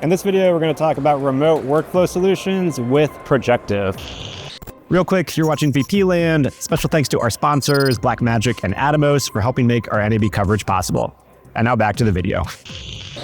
In this video, we're going to talk about remote workflow solutions with Projective. Real quick, if you're watching VP Land, special thanks to our sponsors, Blackmagic and Atomos, for helping make our NAB coverage possible. And now back to the video.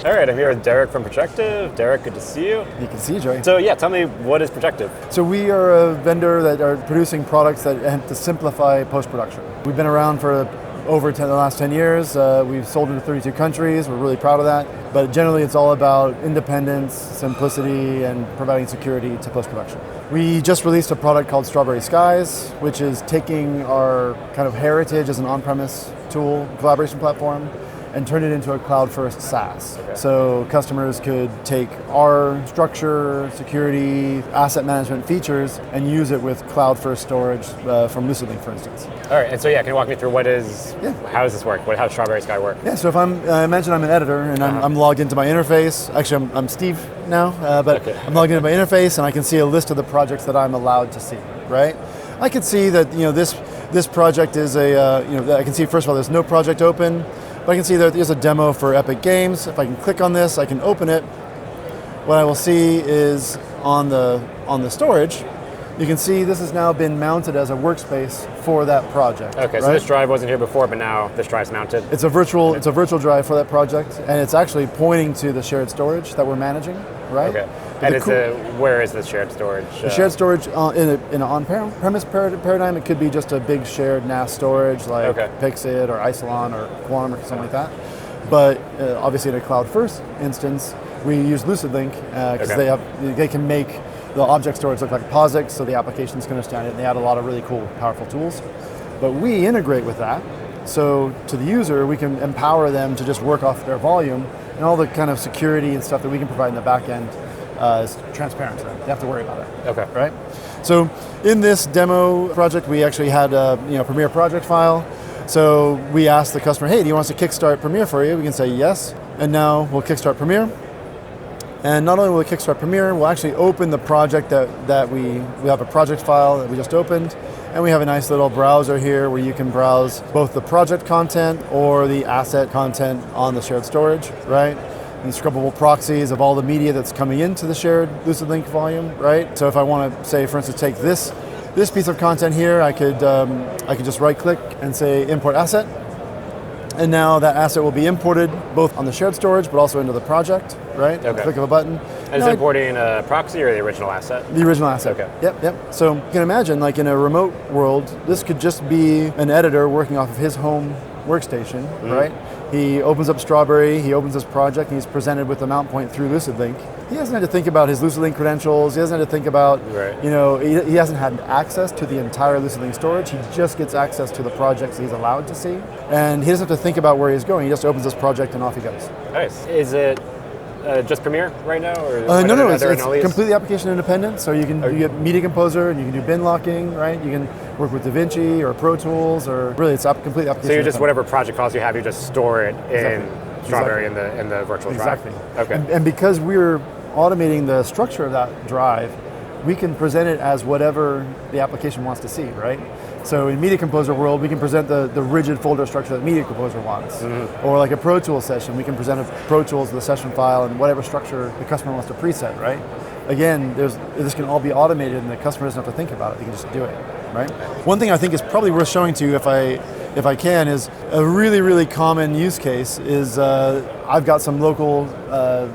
All right, I'm here with Derek from Projective. Derek, good to see you. You can see, Joey. So yeah, tell me, what is Projective? So we are a vendor that are producing products that have to simplify post-production. We've been around for over the last 10 years. We've sold into 32 countries. We're really proud of that. But generally, it's all about independence, simplicity, and providing security to post-production. We just released a product called Strawberry Skies, which is taking our kind of heritage as an on-premise tool, collaboration platform, and turn it into a cloud-first SaaS. Okay. So customers could take our structure, security, asset management features and use it with cloud-first storage from LucidLink, for instance. All right, and so can you walk me through how does this work? How does Strawberry Sky work? Yeah, so if I imagine I'm an editor and I'm logged into my interface. Actually, I'm Steve now, but okay. I'm logged into my interface and I can see a list of the projects that I'm allowed to see, right? I can see that this project is I can see, first of all, there's no project open. But I can see that there's a demo for Epic Games. If I can click on this, I can open it. What I will see is on the storage, you can see this has now been mounted as a workspace for that project. Okay, right? So this drive wasn't here before, but now this drive's mounted. It's a virtual drive for that project, and it's actually pointing to the shared storage that we're managing, right? Okay. And where is the shared storage? The shared storage in an on-premise paradigm, it could be just a big shared NAS storage like Pixit or Isilon or Quantum or something like that. But obviously in a cloud-first instance, we use LucidLink because they can make the object storage look like POSIX, so the applications can understand it, and they add a lot of really cool, powerful tools. But we integrate with that, so to the user, we can empower them to just work off their volume, and all the kind of security and stuff that we can provide in the back end is transparent to them. They have to worry about it. Okay. Right? So in this demo project, we actually had a Premiere project file. So we asked the customer, hey, do you want us to kickstart Premiere for you? We can say yes. And now we'll kickstart Premiere. And not only will it kickstart Premiere, we'll actually open the project that we have a project file that we just opened. And we have a nice little browser here where you can browse both the project content or the asset content on the shared storage, right? And scrubbable proxies of all the media that's coming into the shared LucidLink volume, right? So if I want to say, for instance, take this piece of content here, I could just right-click and say import asset, and now that asset will be imported both on the shared storage but also into the project, right? Okay. Click of a button. And is it importing a proxy or the original asset? The original asset. Okay. Yep. So you can imagine, like in a remote world, this could just be an editor working off of his home workstation, right? He opens up Strawberry, he opens his project, and he's presented with the mount point through LucidLink. He hasn't had to think about his LucidLink credentials, he hasn't had to think about, he hasn't had access to the entire LucidLink storage, he just gets access to the projects he's allowed to see, and he doesn't have to think about where he's going, he just opens his project and off he goes. Nice. Is it just Premiere right now? Or no, it's completely application independent, so you get Media Composer, and you can do bin locking, right? You can work with DaVinci or Pro Tools, or really it's completely application So you just, whatever project files you have, you just store it in Strawberry in the virtual drive? Exactly. Okay. And because we're automating the structure of that drive, we can present it as whatever the application wants to see, right? So in Media Composer world, we can present the rigid folder structure that Media Composer wants. Mm-hmm. Or like a Pro Tools session, we can present a Pro Tools, the session file, and whatever structure the customer wants to preset, right? Again, this can all be automated and the customer doesn't have to think about it, they can just do it, right? One thing I think is probably worth showing to you if I can is a really, really common use case is I've got some local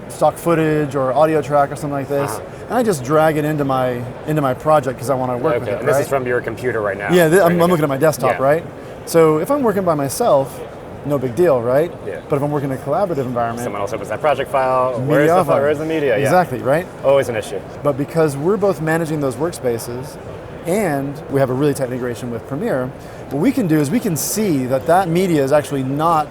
stock footage or audio track or something like this, and I just drag it into my project because I want to work with it. And this is from your computer right now? Yeah, I'm looking at my desktop, right? So if I'm working by myself, no big deal, right? Yeah. But if I'm working in a collaborative environment, someone else opens that project file. Where's the media? Exactly, right? Always an issue. But because we're both managing those workspaces, and we have a really tight integration with Premiere, what we can do is we can see that media is actually not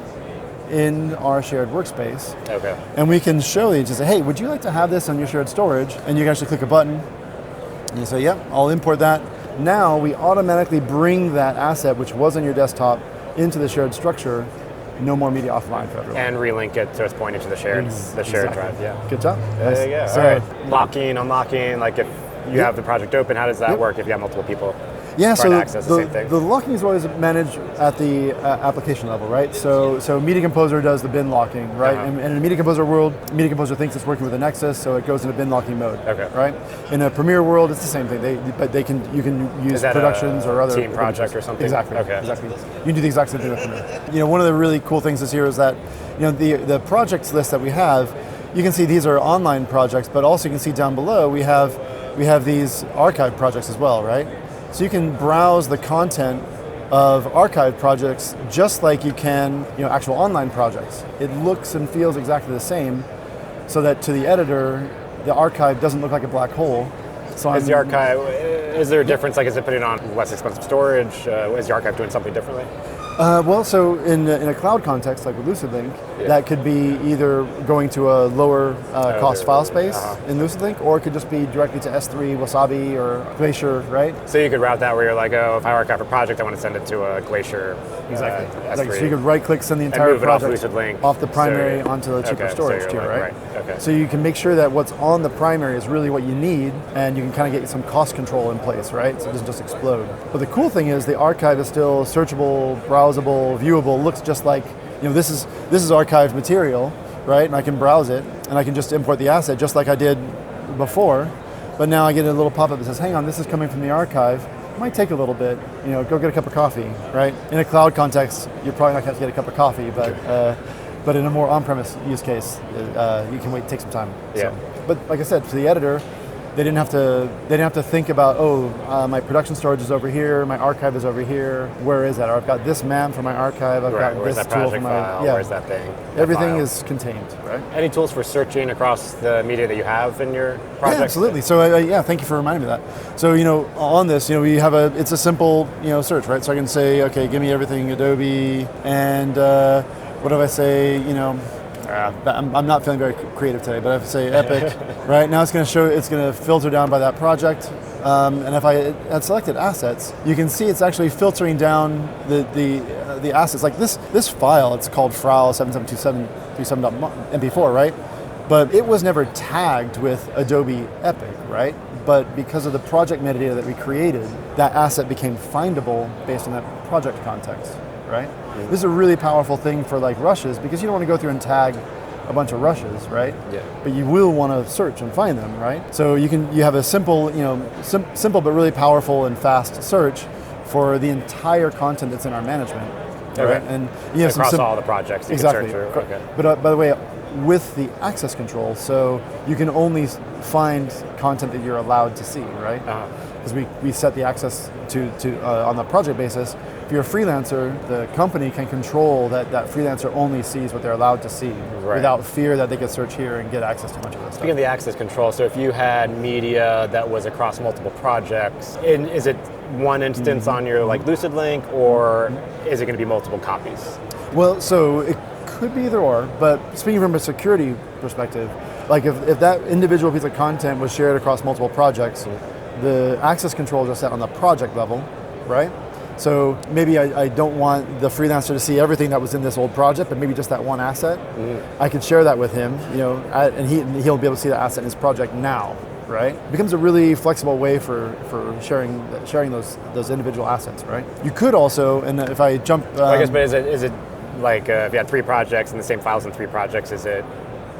in our shared workspace. Okay. And we can show you, just say, hey, would you like to have this on your shared storage? And you can actually click a button, and you say, yep, I'll import that. Now we automatically bring that asset, which was on your desktop, into the shared structure. No more media offline for everyone. And relink it so it's pointing to the shared drive. Yeah. Good job. There you go. So, all right. Locking, unlocking, like if you have the project open, how does that work if you have multiple people? Yeah, so access the same thing? The locking is always managed at the application level, right? So Media Composer does the bin locking, right? And in a Media Composer world, Media Composer thinks it's working with a Nexus, so it goes into bin locking mode, right? In a Premiere world, it's the same thing. You can use productions or other team project or something. Exactly. You can do the exact same thing with Premiere. One of the really cool things this year is that the projects list that we have. You can see these are online projects, but also you can see down below we have these archive projects as well, right? So you can browse the content of archive projects just like you can, actual online projects. It looks and feels exactly the same, so that to the editor, the archive doesn't look like a black hole. So is there a difference? Like, is it putting on less expensive storage? Is the archive doing something differently? So in a cloud context, like with LucidLink, that could be either going to a lower cost file space in LucidLink, or it could just be directly to S3, Wasabi, or Glacier, right? So you could route that where you're like, oh, if I archive a project, I want to send it to a Glacier S3. So you could right-click, send the entire project off the primary onto the cheaper storage tier, right? Okay. So you can make sure that what's on the primary is really what you need, and you can kind of get some cost control in place, right? So it doesn't just explode. But the cool thing is the archive is still searchable, browsable, viewable. Looks just like, this is archived material, right? And I can browse it, and I can just import the asset just like I did before. But now I get a little pop-up that says, hang on, this is coming from the archive. It might take a little bit, go get a cup of coffee, right? In a cloud context, you're probably not going to get a cup of coffee, but in a more on-premise use case, you can take some time. Yeah. So, but like I said, for the editor, they didn't have to think about, my production storage is over here, my archive is over here. Where is that? Or I've got this MAM for my archive. I've got where's this that tool project for my file? Where's that thing? Everything is contained, right? Any tools for searching across the media that you have in your project? Yeah, absolutely. So thank you for reminding me of that. So on this, we have it's a simple search, right? So I can say, okay, give me everything Adobe, and what if I say, I'm not feeling very creative today, but if I say Epic, right now it's going to filter down by that project. And if I had selected assets, you can see it's actually filtering down the assets. Like this file, it's called FRAL 7727.mp4, right? But it was never tagged with Adobe Epic, right? But because of the project metadata that we created, that asset became findable based on that project context, right? Mm-hmm. This is a really powerful thing for like rushes, because you don't want to go through and tag a bunch of rushes, right? Yeah. But you will want to search and find them, right? So you have a simple, simple but really powerful and fast search for the entire content that's in our management, right? And you have across all the projects you can search through. Okay. But by the way, with the access control, so you can only find content that you're allowed to see, right? Because we set the access to on the project basis. If you're a freelancer, the company can control that freelancer only sees what they're allowed to see, without fear that they could search here and get access to a bunch of this stuff. Speaking of the access control, so if you had media that was across multiple projects, is it one instance on your like LucidLink, or is it going to be multiple copies? Well, so it could be either or, but speaking from a security perspective, like if that individual piece of content was shared across multiple projects, the access controls are set on the project level, right? So maybe I don't want the freelancer to see everything that was in this old project, but maybe just that one asset. I could share that with him, and he'll be able to see that asset in his project now, right? It becomes a really flexible way for sharing those individual assets, right? You could also, and if I jump, I guess, but is it like if you had 3 projects and the same files in 3 projects, is it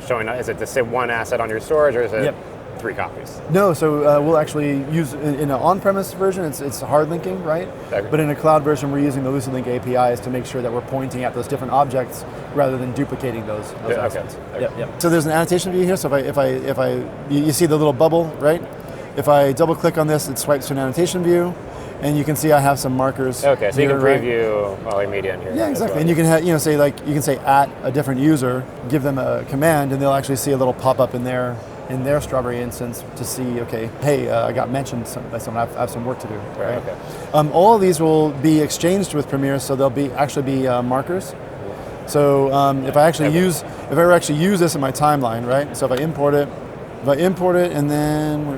showing? Is it the same one asset on your storage, or is it 3 copies? No, so we'll actually use, in an on-premise version, it's hard linking, right? Okay. But in a cloud version, we're using the LucidLink APIs to make sure that we're pointing at those different objects rather than duplicating those assets. Okay. Yep. So there's an annotation view here. So you see the little bubble, right? If I double click on this, it swipes to an annotation view, and you can see I have some markers. Okay, so you can preview all your media in here. Yeah, exactly. And you can you can say at a different user, give them a command, and they'll actually see a little pop-up in their Strawberry instance to see, okay, hey, I got mentioned by someone. I have some work to do. Right? Okay. All of these will be exchanged with Premiere, so they'll actually be markers. So if I ever actually use this in my timeline, right? So if I import it, and then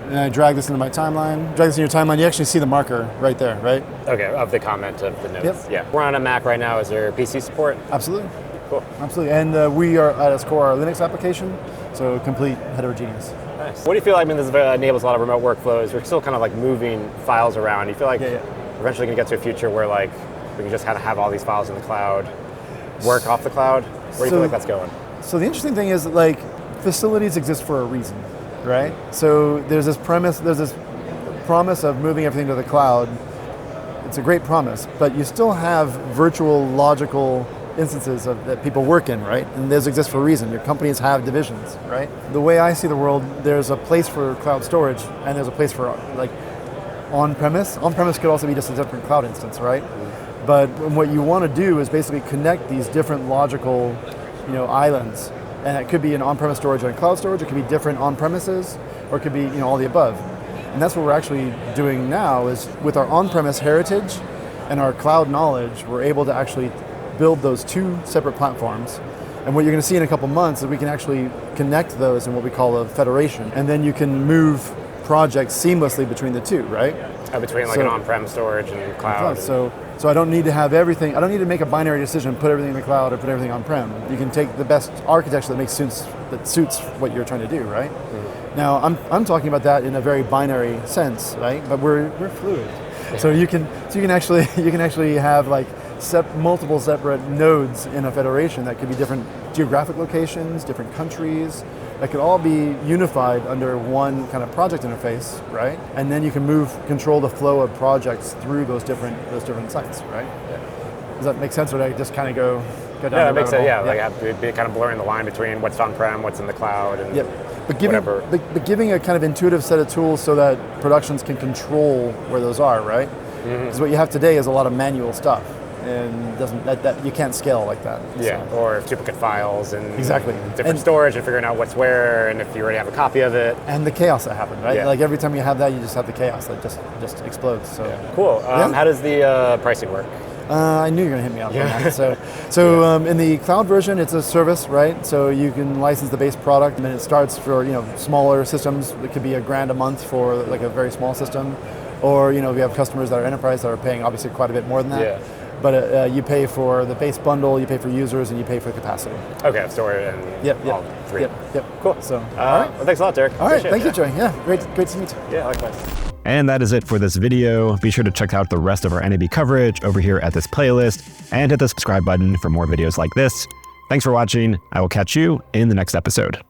and I drag this into my timeline. Drag this in your timeline. You actually see the marker right there, right? Okay, of the comment of the notes. Yep. Yeah. We're on a Mac right now. Is there PC support? Absolutely. Cool. Absolutely. And we are at its core a Linux application, so complete heterogeneous. Nice. What do you feel like, I mean, this enables a lot of remote workflows. We're still kind of like moving files around. You feel like we're eventually going to get to a future where like we can just kind of have all these files in the cloud, work off the cloud? Where do you feel like that's going? So the interesting thing is that like facilities exist for a reason, right? So there's this promise of moving everything to the cloud. It's a great promise, but you still have virtual logical instances that people work in, right? And those exist for a reason. Your companies have divisions, right? The way I see the world, there's a place for cloud storage and there's a place for like on-premise. On-premise could also be just a different cloud instance, right? But what you want to do is basically connect these different logical, islands. And it could be an on-premise storage and cloud storage. It could be different on-premises, or it could be, all the above. And that's what we're actually doing now is with our on-premise heritage and our cloud knowledge, we're able to actually build those two separate platforms. And what you're going to see in a couple months is we can actually connect those in what we call a federation. And then you can move projects seamlessly between the two, right? Between like an on-prem storage and cloud. So I don't need to have everything, I don't need to make a binary decision, put everything in the cloud or put everything on-prem. You can take the best architecture that suits what you're trying to do, right? Mm-hmm. Now, I'm talking about that in a very binary sense, right? But we're fluid. Yeah. So you can actually have like multiple separate nodes in a federation that could be different geographic locations, different countries, that could all be unified under one kind of project interface, right? And then you can control the flow of projects through those different sites, right? Yeah. Does that make sense, or did I just kind of go down the that makes sense. Yeah, yeah. Like it'd be kind of blurring the line between what's on-prem, what's in the cloud, and but giving a kind of intuitive set of tools so that productions can control where those are, right? Because what you have today is a lot of manual stuff. And that you can't scale like that. Yeah, so. Or duplicate files and different storage and figuring out what's where, and if you already have a copy of it. And the chaos that happens, right? Yeah. Like every time you have that, you just have the chaos that just explodes. So Cool. How does the pricing work? I knew you were going to hit me up on that. So in the cloud version, it's a service, right? So you can license the base product, and it starts for smaller systems. It could be $1,000 a month for like a very small system, or we have customers that are enterprise that are paying obviously quite a bit more than that. Yeah. But you pay for the base bundle, you pay for users, and you pay for capacity. Okay, storage and all three. Yep. Cool. So, all right. Well, thanks a lot, Derek. All right, thank you, Joey. Yeah, great to meet you. Yeah, likewise. And that is it for this video. Be sure to check out the rest of our NAB coverage over here at this playlist and hit the subscribe button for more videos like this. Thanks for watching. I will catch you in the next episode.